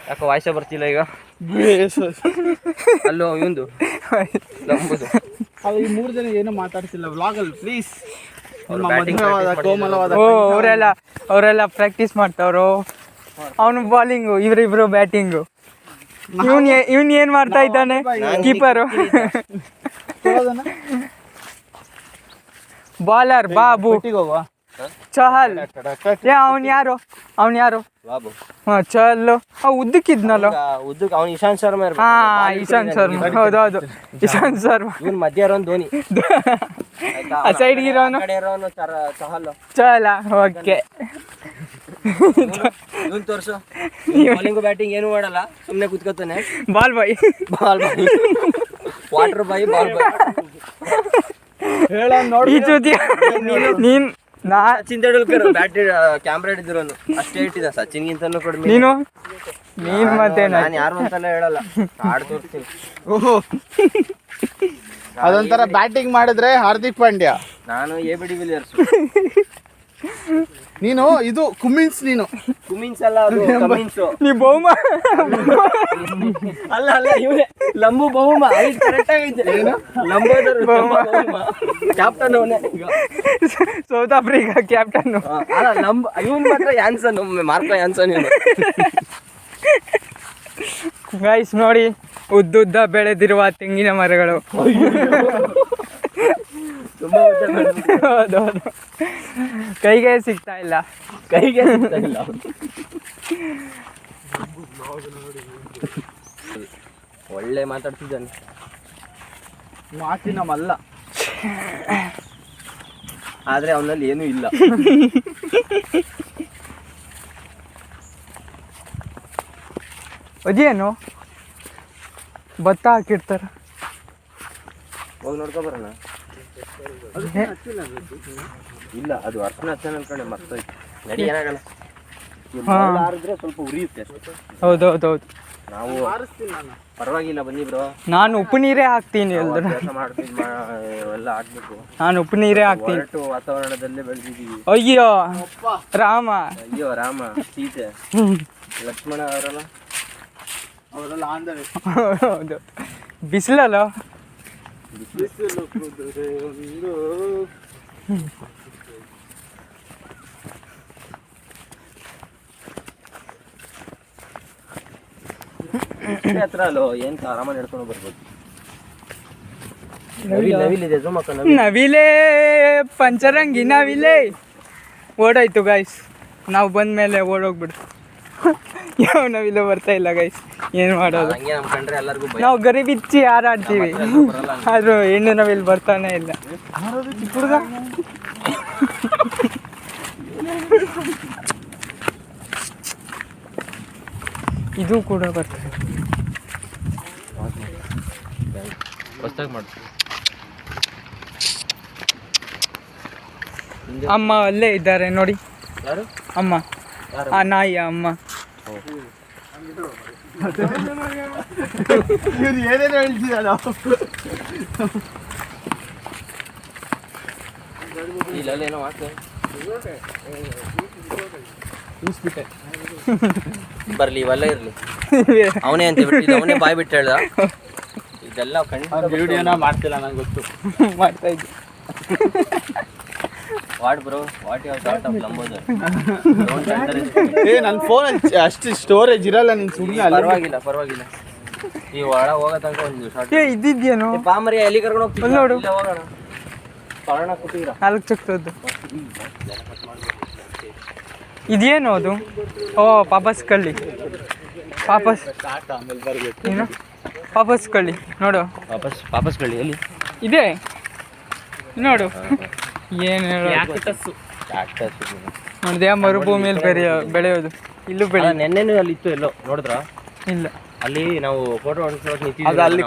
ಯಾಕೆ ವಾಯ್ಸೇ ಬರ್ತಿಲ್ಲ ಈಗ? ಅಲ್ಲೋ ಇವಂದು ಲಂಬೋದು ಈ 3 ಜನ ಏನೂ ಮಾತಾಡ್ತಿಲ್ಲ ವ್ಲಾಗಲ್ಲಿ, ಪ್ಲೀಸ್. ಓ ಅವರೆಲ್ಲ ಪ್ರಾಕ್ಟೀಸ್ ಮಾಡ್ತಾವ್ರು. ಅವನು ಬಾಲಿಂಗು, ಇವರಿಬ್ರು ಬ್ಯಾಟಿಂಗು. ಇವನ್ ಏನ್ ಮಾಡ್ತಾ ಇದ್ದಾನೆ? ಕೀಪರು. ಬಾಲರ್ ಬಾಬು. ಚಹಲ್. ಅವನ್ ಯಾರು? ಬಾಬು. ಚಹಲ್ ಉದ್ದಕ್ಕಿದ್ನಲ್ಲ, ಉದ್ದಕ್ಕೆ ಅವನು ಇಶಾಂತ್ ಶರ್ಮಾ. ಇಶಾಂತ್ ಶರ್ಮಾ. ಹೌದೌದು, ಇಶಾಂತ್ ಶರ್ಮಾ. ಇವನ್ ಮಧ್ಯ ಇರೋನ್ ಧೋನಿ, ಆ ಸೈಡ್ ಇರೋನು ಚಹಲ್. ಚಹಲ. ಓಕೆ, ಇವನ್ ತೋರ್ಸು. ಬಾಲಿಂಗು ಬ್ಯಾಟಿಂಗ್ ಏನು ಮಾಡಲ್ಲ, ಸುಮ್ಮನೆ ಕುತ್ಕೋತಾನೆ. ಬಾಲ್ ಬಾಯ್. ವಾಟರ್ ಬಾಯ್, ಬಾಲ್ ಬಾಯ್. ಈ ಜೊತೆ ನೀನ್ ಸಚಿನ್ ತೆಂಡೂಲ್ಕರ್ ಬ್ಯಾಟ್ ಕ್ಯಾಮ್ರಾ ಹಿಡಿದಿರೋನು, ಅಷ್ಟೇ ಇಟ್ಟಿದ್ದ. ಸಚಿನ್ಗಿಂತನೂ ಕಡಿಮೆ. ನೀನು ಮತ್ತೆ ನಾನು ಯಾರು ಅಂತೆಲ್ಲ ಹೇಳಲ್ಲ, ಆಡ್ ತೋರಿಸ್ತೀನಿ. ಓಹೋ, ಅದೊಂಥರ ಬ್ಯಾಟಿಂಗ್ ಮಾಡಿದ್ರೆ ಹಾರ್ದಿಕ್ ಪಾಂಡ್ಯ, ನಾನು ಎ.ಬಿ. ಡಿವಿಲಿಯರ್ಸ್. ನೀನು ಇದು ಕುಮಿನ್ಸ್. ನೀನು ಕುಮಿನ್ಸ್ ಅಲ್ಲ, ಅದು ಕಮಿನ್ಸ್. ನೀ ಬಹುಮ ಅಲ್ಲ ಇವನೇ ಲಂಬು ಬಹುಮ. ಕರೆಕ್ಟ್ ಆಗೈತೆ. ಲಂಬೋದರ್ ಕ್ಯಾಪ್ಟನ್ ಅವನೇ ಈಗ, ಸೌತ್ ಆಫ್ರಿಕಾ ಕ್ಯಾಪ್ಟನ್. ಅಲ್ಲ ಇವನ್ ಮಾತ್ರ ಯಾನ್ಸನ್, ಮಾರ್ಕೋ ಯಾನ್ಸನ್. ಗೈಸ್ ನೋಡಿ, ಉದ್ದುದ್ದ ಬೆಳೆದಿರುವ ತೆಂಗಿನ ಮರಗಳು. ಹೌದೌದು, ಕೈಗೆ ಸಿಗ್ತಾ ಇಲ್ಲ. ಒಳ್ಳೆ ಮಾತಾಡ್ತಿದ್ದಾನೆ. ಮಾತಿನ ಮಲ್ಲ, ಆದ್ರೆ ಅವನಲ್ಲಿ ಏನೂ ಇಲ್ಲ. ಅದೇನು ಭತ್ತ ಹಾಕಿರ್ತಾರ, ಹೋಗಿ ನೋಡ್ಕೊ ಬರೋಣ. ಇಲ್ಲ, ಅದು ಅರ್ಶನ ಹಚ್ಚನ ಅನ್ಕೊಂಡೆ ಮರ್ತೋಯ್ತು. ನಡಿ, ಏನಾಗಲ್ಲ. ಆರಿದ್ರೆ ಸ್ವಲ್ಪ ಉರಿಯುತ್ತೆ ಅಷ್ಟೇ. ಹೌದೌದೌದು, ನಾವು ಪರವಾಗಿಲ್ಲ, ಬನ್ನಿ ಬ್ರೋ. ನಾನು ಉಪ್ಪು ನೀರೇ ಹಾಕ್ತೀನಿ. ಕೆಲಸ ಮಾಡ್ತೀವಿ, ಎಲ್ಲ ಹಾಕ್ಬೇಕು. ನಾನು ಉಪ್ಪು ನೀರೇ ಹಾಕ್ತೀನಿ. ಹೊರಟು ವಾತಾವರಣದಲ್ಲೇ ಬೆಳೆದಿದ್ದೀವಿ. ಅಯ್ಯೋ ರಾಮ, ಅಯ್ಯೋ ರಾಮ, ಸೀತೆ, ಲಕ್ಷ್ಮಣ ಅವರೆಲ್ಲ ಹೌದು. ಬಿಸಿಲಲ್ಲ, ಹತ್ರ ಅಲ್ಲೋ, ಏನ್ ಆರಾಮಾಗಿ ನಡ್ಕೊಂಡು ಬರ್ಬೋದು. ನವಿಲಿದೆ, ನವಿಲೇ ಪಂಚರಂಗಿ ನವಿಲೇ. ಓಡಾಯ್ತು ಗೈಸ್, ನಾವು ಬಂದ್ಮೇಲೆ ಓಡೋಗ್ಬಿಡ್ತು. ಯಾವ ನವಿಲು ಬರ್ತಾ ಇಲ್ಲ ಗೈಸ್, ಏನು ಮಾಡೋದು? ಹಂಗೆ ನಮ್ ಕಂಡ್ರೆ ಎಲ್ಲರಿಗೂ ಭಯ. ನಾವು ಗರಿ ಬಿಚ್ಚಿ ಹಾರಾಡ್ತೀವಿ, ಆದ್ರೂ ಹೆಣ್ಣು ನವಿಲು ಬರ್ತಾನೆ ಇಲ್ಲ. ಹುಡುಗ ಇದು ಕೂಡ ಬರ್ತದೆ. ಹೊಸ್ದಾಗಿ ಮಾಡ್ತೀವಿ. ಅಮ್ಮ ಅಲ್ಲೇ ಇದ್ದಾರೆ ನೋಡಿ. ಯಾರು? ಅಮ್ಮ, ಆ ನಾಯಿಯ ಅಮ್ಮ. ಇವ್ರು ಏನೇನು ಹೇಳ್ತಿದ್ದಾರ? ಇಲ್ಲೇನೋ ಆಗ್ತದೆ. ಬರ್ಲಿ, ಇವೆಲ್ಲ ಇರ್ಲಿ. ಅವನೇ ಅಂತ ಬಿಟ್ಟಿದ್ದ, ಅವನೇ ಬಾಯ್ ಬಿಟ್ಟು ಹೇಳ್ದ. ಇದೆಲ್ಲ ವಿಡಿಯೋನ ಮಾಡ್ತಿಲ್ಲ, ನಂಗೆ ಗೊತ್ತು. ಮಾಡ್ತಾ ಇದ್ದೆ. What bro, what your short of Lambodar? ನನ್ನ ಫೋನಲ್ಲಿ ಅಷ್ಟು ಸ್ಟೋರೇಜ್ ಇರಲ್ಲ, ನೀನು ಸುಮ್ಮನೆ. ಪರವಾಗಿಲ್ಲ. ಈ ಒಳ ಹೋಗೋ ತನಕ ಒಂದು ಶಾರ್ಟ್. ಇದ್ದಿದ್ಯೇನು ಪಾಮರಿ ಎಲ್ಲಿ ಕರ್ಕೊಂಡು ಹೋಗ್ತೀವಿ ನೋಡು. ಹೋಗೋಣ. ಕಾರಣ ಕೂತಿರ 4 ಚಕ್ರದ್ದು. ಇದೇನು ಅದು? ಓ, ಪಾಪಸ್ ಕಳ್ಳಿ. ಏನು ಪಾಪಸ್ ಕಳ್ಳಿ ನೋಡು. ವಾಪಸ್ ಕಳ್ಳಿ ಎಲ್ಲಿ ಇದೆ ನೋಡು. ಏನು ಹೇಳೋದು? ನೋಡಿದ್ಯಾ, ಮರುಭೂಮಿಯಲ್ಲಿ ಬೆಳೆಯೋದು. ಇಲ್ಲೂ ಬೆಳೆ. ನೆನ್ನೆನೂ ಅಲ್ಲಿ ಇತ್ತು, ಎಲ್ಲೋ ನೋಡಿದ್ರ? ಇಲ್ಲ, ಅಲ್ಲಿ ನಾವು ಫೋಟೋ ಹೊಡ್ಸೋಕೆ ಅದು ಅಲ್ಲಿ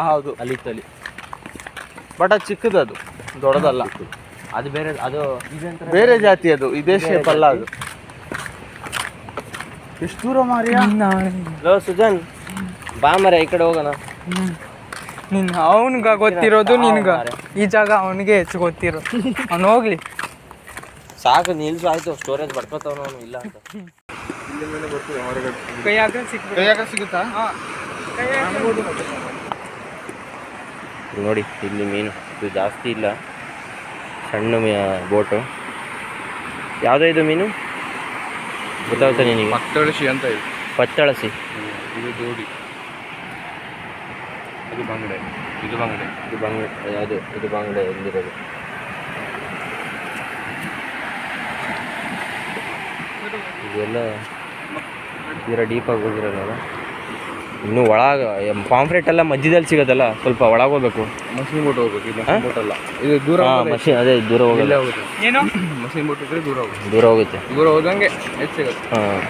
ಹೌದು, ಅಲ್ಲಿ ಇತ್ತು. ಅಲ್ಲಿ ಬಟ್ ಅದು ಚಿಕ್ಕದು, ಅದು ದೊಡ್ಡದಲ್ಲ. ಅದು ಬೇರೆ, ಅದು ಬೇರೆ ಜಾತಿ, ಅದು ಇದೇ ಶೇಪ್ ಅಲ್ಲ. ಅದು ಎಷ್ಟು ದೂರ ಮಾರಿಯಾ? ಲೋ ಸುಜನ್ ಬಾ ಮರೆ ಈ ಕಡೆ ಹೋಗೋಣ. ಅವನ್ಗ ಗೊತ್ತಿರೋದು ನಿನ್ಗ, ಈ ಜಾಗ ಅವನಿಗೆ ಹೆಚ್ಚು ಗೊತ್ತಿರೋ. ಅವ್ನು ಹೋಗ್ಲಿ ಸಾಕು, ನಿಲ್ಸು ಆಯ್ತು. ಸ್ಟೋರೇಜ್ ಬರ್ಕೋತಾವ ಅವನು ಇಲ್ಲ ಅಂತ. ಕೈಯಾಗ ಸಿಕ್ಬಿಟ್ಟು ಕೈಯಾಗ ಸಿಗುತ್ತಾ? ನೋಡಿ ಇಲ್ಲಿ ಮೀನು ಇದು ಜಾಸ್ತಿ ಇಲ್ಲ, ಸಣ್ಣ ಬೋಟು. ಯಾವುದೋ ಇದು ಮೀನು ಗೊತ್ತಾಗುತ್ತೆ ನಿನಗೆ? ಪತ್ತಳಸಿ ಅಂತ ಇದೆ. ಪತ್ತಳಸಿ. ಇದು ಜೋಡಿ, ಇದು ಬಂಗಡೆ, ಇದು ಬಂಗಡೆ, ಇದು ಬಂಗಡೆ. ಯಾವುದು ಇದು ಬಂಗಡೆ ಎಲ್ಲಿರೋದು? ಇದೆಲ್ಲ ತೀರಾ ಡೀಪಾಗಿ ಹೋಗಿರಲ್ಲ. ಇನ್ನೂ ಒಳಗೆ ಪಾಂಫ್ರೆಟ್ ಎಲ್ಲ ಮಧ್ಯದಲ್ಲಿ ಸಿಗೋದಲ್ಲ, ಸ್ವಲ್ಪ ಒಳಗೆ ಹೋಗ್ಬೇಕು. ಮಷೀನ್ ಬೋಟ್ ಹೋಗ್ಬೇಕು. ಇದು ಮಷೀನ್ ಬೋಟ್ ಅಲ್ಲ, ಇದು ದೂರ ಮಷೀನ್. ಅದೇ ದೂರ ಹೋಗಲ್ಲ, ಏನು ಮಷೀನ್ ಬೋಟ್ ಇದ್ರೆ ದೂರ ಹೋಗುತ್ತೆ. ದೂರ ಹೋಗುತ್ತೆ. ದೂರ ಹೋದಂಗೆ ಹೆಚ್ಚು ಸಿಗುತ್ತೆ. ಹಾಂ.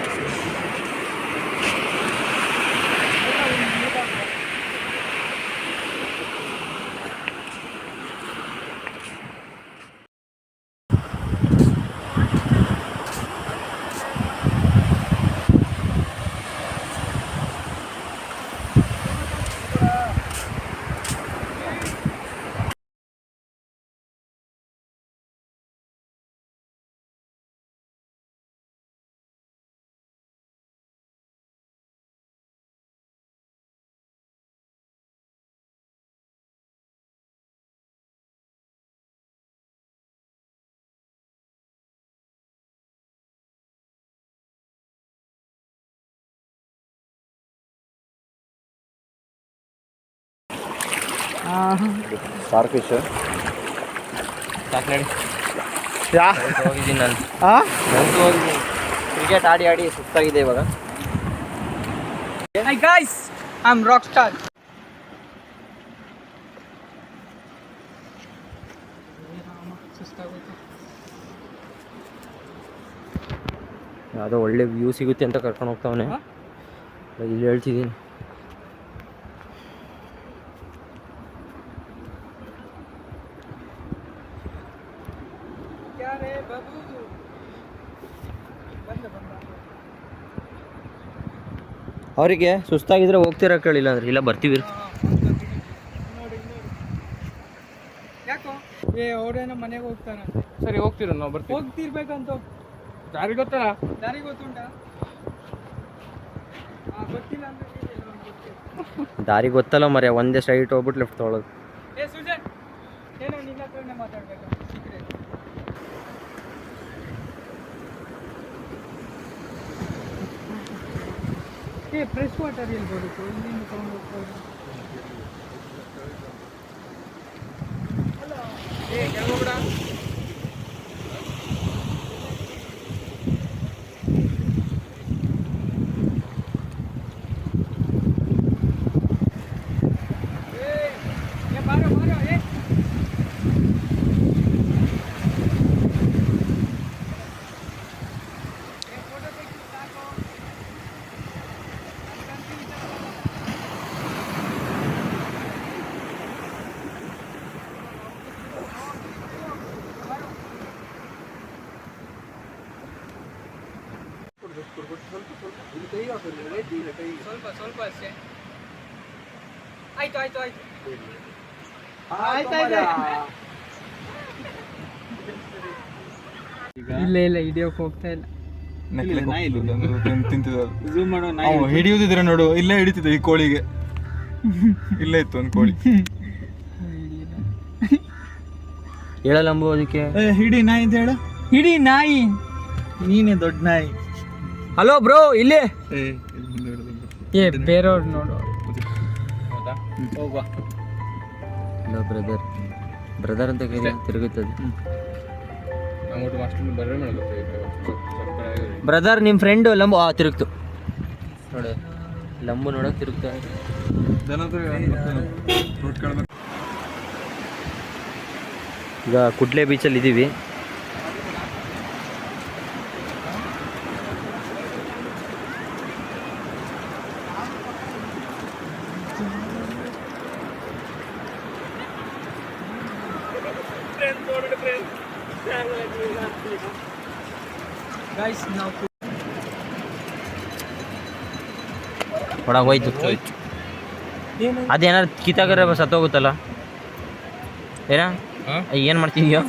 ಸ್ಟಾರ್ ಫಿಶ್ ಸಾಕು. ಹೋಗಿದ್ದೀನಿ ನಾನು, ಹೋಗಿದ್ದೀನಿ. ಕ್ರಿಕೆಟ್ ಆಡಿ ಆಡಿ ಸುಸ್ತಾಗಿದೆ ಇವಾಗ. Hi guys, I'm Rockstar. ಯಾವುದೋ ಒಳ್ಳೆ ವ್ಯೂ ಸಿಗುತ್ತೆ ಅಂತ ಕರ್ಕೊಂಡು ಹೋಗ್ತಾವನೆ. ಇಲ್ಲಿ ಹೇಳ್ತಿದ್ದೀನಿ. ಅವರಿಗೆ ಸುಸ್ತಾಗಿದ್ರೆ ಹೋಗ್ತಿರೋ ಕೇಳಿಲ್ಲ ಅಂದ್ರೆ ಇಲ್ಲ ಬರ್ತೀವಿ. ಯಾಕೋ ಅವ್ರೇನೋ ಮನೆಗೆ ಹೋಗ್ತಾರ. ಸರಿ ಹೋಗ್ತೀರ, ನಾವು ಬರ್ತೀವಿ. ಹೋಗ್ತಿರ್ಬೇಕಂತ ದಾರಿ ಗೊತ್ತಲ್ಲ? ದಾರಿ ಗೊತ್ತುಂಟಾ? ಗೊತ್ತಿಲ್ಲ ಅಂದ್ರೆ ದಾರಿ ಗೊತ್ತಲ್ಲ ಮರ್ಯ, ಒಂದೇ ಸ್ಟ್ರೈಟ್ ಹೋಗ್ಬಿಟ್ಟು ಲೆಫ್ಟ್ ತೊಗೊಳೋದು. ಸುಜನ್ ಏನೋ ನಿನ್ನ ಹತ್ರನೇ ಮಾತಾಡ್ಬೇಕು. ಫ್ರೆಶ್ ವಾಟರ್ ಎಲ್ಲಿ ಬರುತ್ತೆ? ಇಲ್ಲಿಂದ ತಗೊಂಡು ಹೋಗ್ಬೋದು. ಸ್ವಲ್ಪ ಸ್ವಲ್ಪ ಅಷ್ಟೇ. ಆಯ್ತು ಆಯ್ತು ಆಯ್ತು ಇಲ್ಲ ಇಲ್ಲ ಹಿಡಿಯೋಕೆ ಹೋಗ್ತಾ ಇಲ್ಲ. ಹಿಡಿಯುದಿದ್ರೆ ನೋಡು, ಇಲ್ಲೇ ಹಿಡಿತಿದ್ದೆ ಈ ಕೋಳಿಗೆ. ಇಲ್ಲೇ ಇತ್ತು ಒಂದು ಕೋಳಿ. ಹೇಳಲ್ಲ ಅಂಬು ಅದಕ್ಕೆ. ಹಿಡಿ ನಾಯಿ ಅಂತ ಹೇಳ. ಹಿಡಿ ನಾಯಿ, ನೀನೇ ದೊಡ್ಡ ನಾಯಿ. ಹಲೋ ಬ್ರೋ, ಇಲ್ಲೇ ಬೇರೆಯವ್ರು ನೋಡು. ಹೋಗುವ. ಹಲೋ ಬ್ರದರ್, ಬ್ರದರ್ ಅಂತ ಕರೀ, ತಿರುಗುತ್ತದೆ. ಬ್ರದರ್ ನಿಮ್ಮ ಫ್ರೆಂಡು ಲಂಬು ತಿರುಗ್ತು ನೋಡು, ಲಂಬು ನೋಡೋಕೆ ತಿರುಗ್ತಾ. ಈಗ ಕುಡ್ಲೆ ಬೀಚಲ್ಲಿ ಇದ್ದೀವಿ. ಒಳಗೆ ಹೋಯ್ತು ಅದೇನಾರು ಕಿತ್ತಾಗರೆ ಸತ್ತೋಗುತ್ತಲ್ಲ ಏನ ಏನು ಮಾಡ್ತಿದ್ಯೋ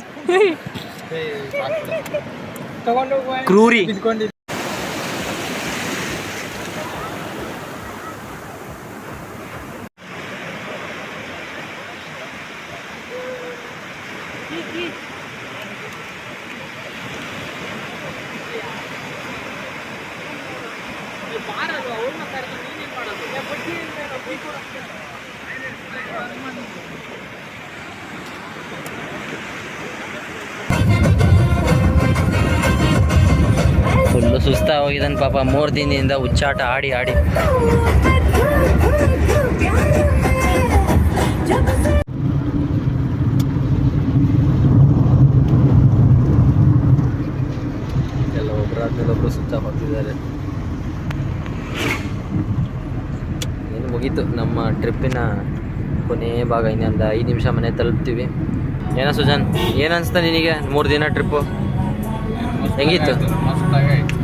ಕ್ರೂರಿ. ಫುಲ್ಲು ಸುಸ್ತಾಗಿ ಹೋಗಿದ್ದಾನೆ ಪಾಪ, 3 ದಿನದಿಂದ ಹುಚ್ಚಾಟ ಆಡಿ ಆಡಿ. ಒಬ್ಬರಾದ್ಮೇಲೆ ಸುತ್ತ ಹೋಗ್ತಿದ್ದಾರೆ. ಏನು ಮುಗೀತು ನಮ್ಮ ಟ್ರಿಪ್ಪಿನ ಕೊನೆಯ ಭಾಗ. ಇನ್ನೊಂದು 5 ನಿಮಿಷ ಮನೆ ತಲುಪ್ತೀವಿ. ಏನೋ ಸುಜಾನ್, ಏನು ಅನಿಸ್ತಾ ನಿನಗೆ 3 ದಿನ ಟ್ರಿಪ್ಪು ಹೆಂಗಿತ್ತು?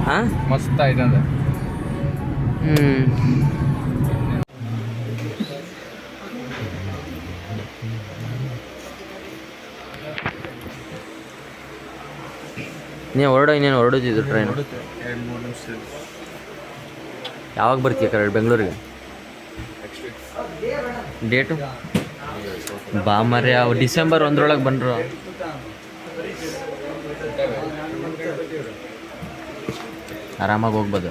ಹಾಂ ಮಸ್ತ್ ಆಯ್ತಂದ. ನೀವು ಇನ್ನೇನು ಹೊರಡೋದಿದ್ದು ಟ್ರೈನ್? 2-3 ನಿಮಿಷ. ಯಾವಾಗ ಬರ್ತೀಯ ಬೆಂಗಳೂರಿಗೆ? ಡೇಟು ಬಾ ಮರ್ರೆ, ಡಿಸೆಂಬರ್ 1 ಬಂದರು. ಆರಾಮಾಗಿ ಹೋಗ್ಬೋದು.